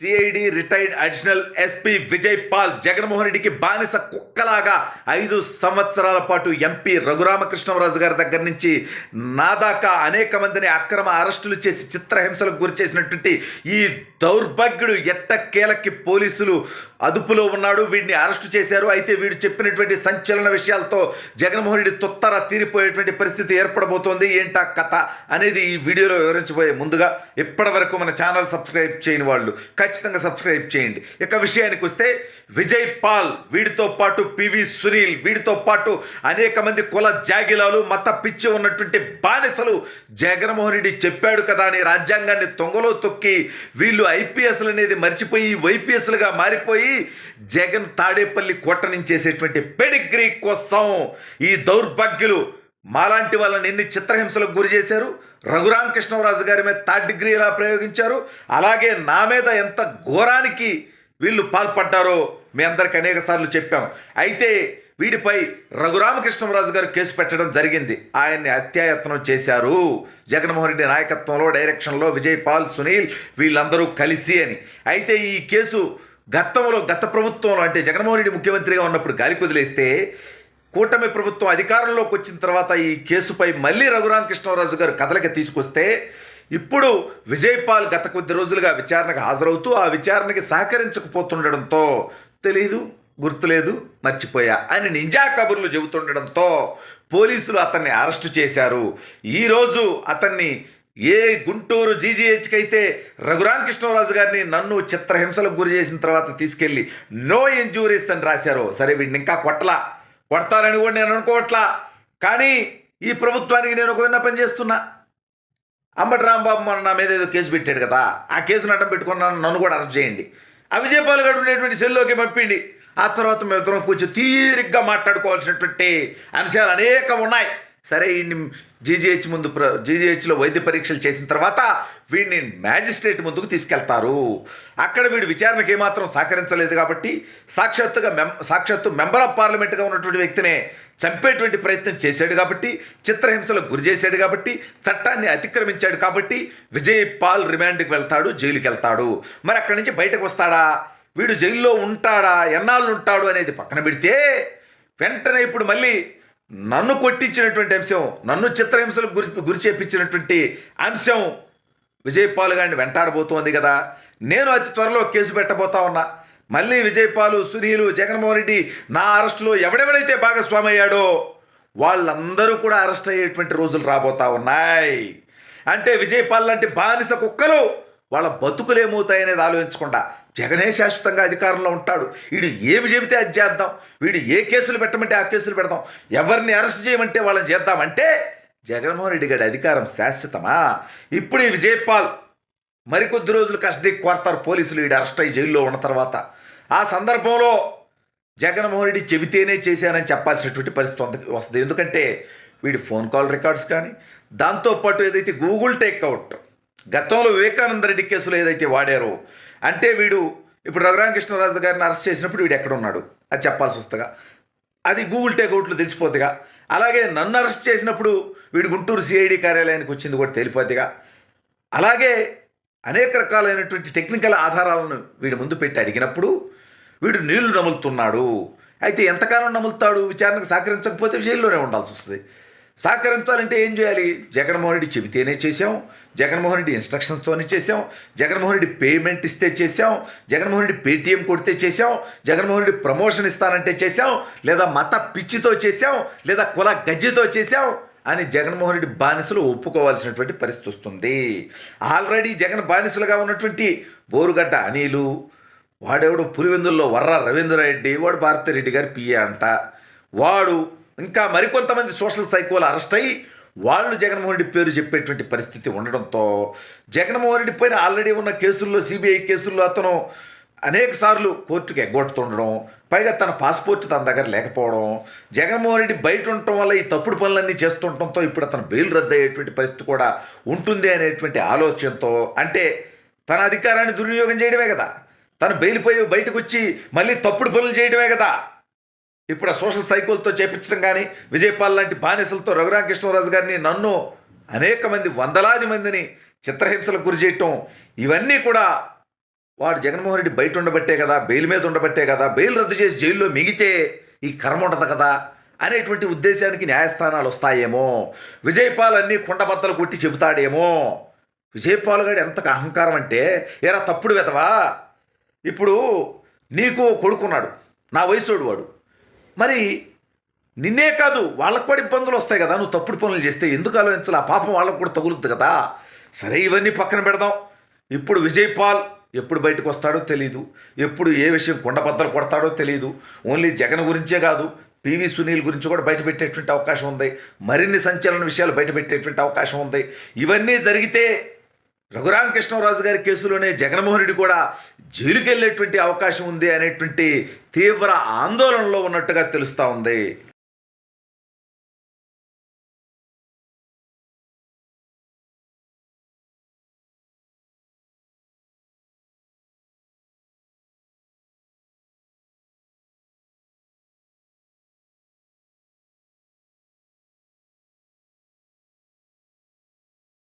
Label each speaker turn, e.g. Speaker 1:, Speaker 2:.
Speaker 1: CID retired additional SP Vijay Paul Jaganmohan రెడ్డికి బానిస కుక్కలాగా 5 సంవత్సరాల పాటు ఎంపీ రఘురామకృష్ణరాజు గారి దగ్గర నుంచి నా దాకా అనేక మందిని అక్రమ అరెస్టులు చేసి చిత్రహింసలకు గురి చేసినటువంటి ఈ దౌర్భాగ్యుడు ఎట్టకేలకి పోలీసులు అదుపులో ఉన్నాడు. వీడిని అరెస్టు చేశారు. అయితే వీడు చెప్పినటువంటి సంచలన విషయాలతో జగన్మోహన్ రెడ్డి తొత్తర తీరిపోయేటువంటి పరిస్థితి ఏర్పడబోతోంది. ఏంటా కథ అనేది ఈ వీడియోలో వివరించబోయే ముందుగా ఇప్పటి వరకు మన ఛానల్ సబ్స్క్రైబ్ చేయని వాళ్ళు ఖచ్చితంగా సబ్స్క్రైబ్ చేయండి. ఇక విషయానికి వస్తే విజయ్ పాల్, వీడితో పాటు పివి సునీల్, వీడితో పాటు అనేక మంది కుల జాగిలాలు, మత పిచ్చి ఉన్నటువంటి బానిసలు జగన్మోహన్ రెడ్డి చెప్పాడు కదా అని రాజ్యాంగాన్ని తొంగలో తొక్కి వీళ్ళు ఐపీఎస్లు అనేది మర్చిపోయి వైపీఎస్లుగా మారిపోయి జగన్ తాడేపల్లి కోట నుంచి చేసేటువంటి పెడిగ్రీ కోసం ఈ దౌర్భాగ్యులు మాలాంటి వాళ్ళని ఎన్ని చిత్రహింసలకు గురి చేశారు. రఘురామకృష్ణరాజు గారి మీద 3rd డిగ్రీ ఎలా ప్రయోగించారు, అలాగే నా మీద ఎంత ఘోరానికి వీళ్ళు పాల్పడ్డారో మీ అందరికి అనేక సార్లు చెప్పాం. అయితే వీడిపై రఘురామకృష్ణరాజు గారు కేసు పెట్టడం జరిగింది. ఆయన్ని హత్యాయత్నం చేశారు జగన్మోహన్ రెడ్డి నాయకత్వంలో, డైరెక్షన్లో విజయ్ పాల్, సునీల్ వీళ్ళందరూ కలిసి అని. అయితే ఈ కేసు గత ప్రభుత్వంలో అంటే జగన్మోహన్ రెడ్డి ముఖ్యమంత్రిగా ఉన్నప్పుడు గాలి కుదిలేస్తే కూటమి ప్రభుత్వం అధికారంలోకి వచ్చిన తర్వాత ఈ కేసుపై మళ్ళీ రఘురామకృష్ణరాజు గారు కథలకి తీసుకొస్తే ఇప్పుడు విజయ్ పాల్ గత కొద్ది రోజులుగా విచారణకు హాజరవుతూ ఆ విచారణకి సహకరించకపోతుండడంతో తెలీదు, గుర్తులేదు, మర్చిపోయా అని నింజా కబుర్లు చెబుతుండడంతో పోలీసులు అతన్ని అరెస్టు చేశారు. ఈరోజు అతన్ని గుంటూరు జీజీహెచ్కి అయితే రఘురామకృష్ణరాజు గారిని నన్ను చిత్రహింసలకు గురి చేసిన తర్వాత తీసుకెళ్ళి నో ఇంజూరీస్ అని రాశారు. సరే, వీడిని ఇంకా కొడతారని కూడా నేను అనుకోవట్లా. కానీ ఈ ప్రభుత్వానికి నేను ఒక విన్నపం చేస్తున్నా. అంబటి రాంబాబు మొన్న నా మీద ఏదో కేసు పెట్టాడు కదా, ఆ కేసును అడ్డం పెట్టుకున్నాను, నన్ను కూడా అరెస్ట్ చేయండి. ఆ విజయ్ పాల్ గారు ఉండేటువంటి సెల్లోకి పంపిండి. ఆ తర్వాత మేము ఇద్దరం కొంచెం తీరిగ్గా మాట్లాడుకోవాల్సినటువంటి అంశాలు అనేకం ఉన్నాయి. సరే, వీడిని జీజీహెచ్లో వైద్య పరీక్షలు చేసిన తర్వాత వీడిని మ్యాజిస్ట్రేట్ ముందుకు తీసుకెళ్తారు. అక్కడ వీడు విచారణకు ఏమాత్రం సహకరించలేదు కాబట్టి సాక్షాత్తు మెంబర్ ఆఫ్ పార్లమెంట్గా ఉన్నటువంటి వ్యక్తినే చంపేటువంటి ప్రయత్నం చేశాడు కాబట్టి, చిత్రహింసలకు గురి చేశాడు కాబట్టి, చట్టాన్ని అతిక్రమించాడు కాబట్టి విజయ్ పాల్ రిమాండ్కి వెళ్తాడు, జైలుకి వెళ్తాడు. మరి అక్కడి నుంచి బయటకు వస్తాడా, వీడు జైల్లో ఉంటాడా, ఎన్నాళ్ళు ఉంటాడు అనేది పక్కన పెడితే వెంటనే ఇప్పుడు మళ్ళీ నన్ను కొట్టించినటువంటి అంశం, నన్ను చిత్రహింసలకు గురి చేపించినటువంటి అంశం విజయ్ పాల్ గారిని వెంటాడబోతోంది కదా. నేను అతి త్వరలో కేసు పెట్టబోతా ఉన్నా. మళ్ళీ విజయ్ పాలు, సునీలు, జగన్మోహన్ రెడ్డి నా అరెస్టులో ఎవడెవడైతే భాగస్వామి అయ్యాడో వాళ్ళందరూ కూడా అరెస్ట్ అయ్యేటువంటి రోజులు రాబోతా ఉన్నాయి. అంటే విజయ్ పాల్ లాంటి బానిస కుక్కలు వాళ్ళ బతుకులు ఏమవుతాయనేది ఆలోచించకుండా జగనే శాశ్వతంగా అధికారంలో ఉంటాడు. వీడు ఏమి చెబితే అది చేద్దాం, వీడు ఏ కేసులు పెట్టమంటే ఆ కేసులు పెడదాం, ఎవరిని అరెస్ట్ చేయమంటే వాళ్ళని చేద్దామంటే జగన్మోహన్ రెడ్డి గారి అధికారం శాశ్వతమా? ఇప్పుడు ఈ విజయ్ పాల్ మరికొద్ది రోజులు కస్టడీకి కోరతారు పోలీసులు వీడు అరెస్ట్ అయ్యి జైల్లో ఉన్న తర్వాత. ఆ సందర్భంలో జగన్మోహన్ రెడ్డి చెబితేనే చేశానని చెప్పాల్సినటువంటి పరిస్థితి వస్తుంది. ఎందుకంటే వీడి ఫోన్ కాల్ రికార్డ్స్ కానీ, దాంతోపాటు ఏదైతే గూగుల్ టేక్అవుట్ గతంలో వివేకానంద రెడ్డి కేసులో ఏదైతే వాడారో, అంటే వీడు ఇప్పుడు రఘురామకృష్ణరాజు గారిని అరెస్ట్ చేసినప్పుడు వీడు ఎక్కడున్నాడు అది చెప్పాల్సి వస్తుందిగా, అది గూగుల్ టేక్అవుట్లు తెలిసిపోద్దిగా. అలాగే నన్ను అరెస్ట్ చేసినప్పుడు వీడు గుంటూరు సిఐడి కార్యాలయానికి వచ్చింది కూడా తెలిపోద్దిగా. అలాగే అనేక రకాలైనటువంటి టెక్నికల్ ఆధారాలను వీడి ముందు పెట్టి అడిగినప్పుడు వీడు నీళ్లు నములుతున్నాడు. అయితే ఎంతకాలం నములుతాడు? విచారణకు సహకరించకపోతే జైల్లోనే ఉండాల్సి వస్తుంది. సహకరించాలంటే ఏం చేయాలి? జగన్మోహన్ రెడ్డి చెబితేనే చేసాం, జగన్మోహన్ రెడ్డి ఇన్స్ట్రక్షన్స్తోనే చేసాం, జగన్మోహన్ రెడ్డి పేమెంట్ ఇస్తే చేసాం, జగన్మోహన్ రెడ్డి పేటీఎం కొడితే చేసాం, జగన్మోహన్ రెడ్డి ప్రమోషన్ ఇస్తానంటే చేసాం, లేదా మత పిచ్చితో చేసాం, లేదా కుల గజ్జితో చేసాం అని జగన్మోహన్ రెడ్డి బానిసలు ఒప్పుకోవాల్సినటువంటి పరిస్థితి వస్తుంది. ఆల్రెడీ జగన్ బానిసలుగా ఉన్నటువంటి బోరుగడ్డ అనిలు, వాడెవడు పులివెందుల్లో వర్ర రవీంద్రారెడ్డి, వాడు భారతిరెడ్డి గారి పిఏ అంట, వాడు ఇంకా మరికొంతమంది సోషల్ సైకోలు అరెస్ట్ అయ్యి వాళ్ళు జగన్మోహన్ రెడ్డి పేరు చెప్పేటువంటి పరిస్థితి ఉండడంతో జగన్మోహన్ రెడ్డి పైన ఆల్రెడీ ఉన్న కేసుల్లో, సిబిఐ కేసుల్లో అతను అనేక సార్లు కోర్టుకు ఎగ్గొట్టుతుండడం, పైగా తన పాస్పోర్ట్ తన దగ్గర లేకపోవడం, జగన్మోహన్ రెడ్డి బయట ఉండటం వల్ల ఈ తప్పుడు పనులన్నీ చేస్తుండటంతో ఇప్పుడు అతను బెయిల్ రద్దు అయ్యేటువంటి పరిస్థితి కూడా ఉంటుంది అనేటువంటి ఆలోచనతో, అంటే తన అధికారాన్ని దుర్వినియోగం చేయడమే కదా, తను బెయిల్ పోయి బయటకు వచ్చి మళ్ళీ తప్పుడు పనులు చేయడమే కదా. ఇప్పుడు ఆ సోషల్ సైకోలతో చేపించడం కానీ, విజయపాల్ లాంటి బానిసలతో రఘురామకృష్ణరాజు గారిని, నన్ను, అనేక మంది వందలాది మందిని చిత్రహింసలకు గురి చేయటం, ఇవన్నీ కూడా వాడు జగన్మోహన్ రెడ్డి బయట ఉండబట్టే కదా, బెయిల్ మీద ఉండబట్టే కదా, బెయిల్ రద్దు చేసి జైల్లో మిగితే ఈ కర్మ ఉండదు కదా అనేటువంటి ఉద్దేశానికి న్యాయస్థానాలు వస్తాయేమో. విజయపాల్ అన్నీ కుండబద్దలు కొట్టి చెబుతాడేమో. విజయపాల్ గారు ఎంత అహంకారం అంటే, ఏరా తప్పుడు వెతవా, ఇప్పుడు నీకు కొడుకున్నాడు, నా వయసుడు వాడు, మరి నిన్నే కాదు వాళ్ళకు కూడా ఇబ్బందులు వస్తాయి కదా, నువ్వు తప్పుడు పనులు చేస్తే ఎందుకు ఆలోచించాలి, ఆ పాపం వాళ్ళకు కూడా తగులుతుంది కదా. సరే, ఇవన్నీ పక్కన పెడదాం. ఇప్పుడు విజయపాల్ ఎప్పుడు బయటకు వస్తాడో తెలియదు, ఎప్పుడు ఏ విషయం కుండబద్దలు కొడతాడో తెలియదు. ఓన్లీ జగన్ గురించే కాదు, పివి సునీల్ గురించి కూడా బయటపెట్టేటువంటి అవకాశం ఉంది, మరిన్ని సంచలన విషయాలు బయటపెట్టేటువంటి అవకాశం ఉంది. ఇవన్నీ జరిగితే రఘురామకృష్ణరాజు గారి కేసులోనే జగన్మోహన్ రెడ్డి కూడా జైలుకి వెళ్ళేటువంటి అవకాశం ఉంది అనేటువంటి తీవ్ర ఆందోళనలో ఉన్నట్టుగా తెలుస్తూ ఉంది.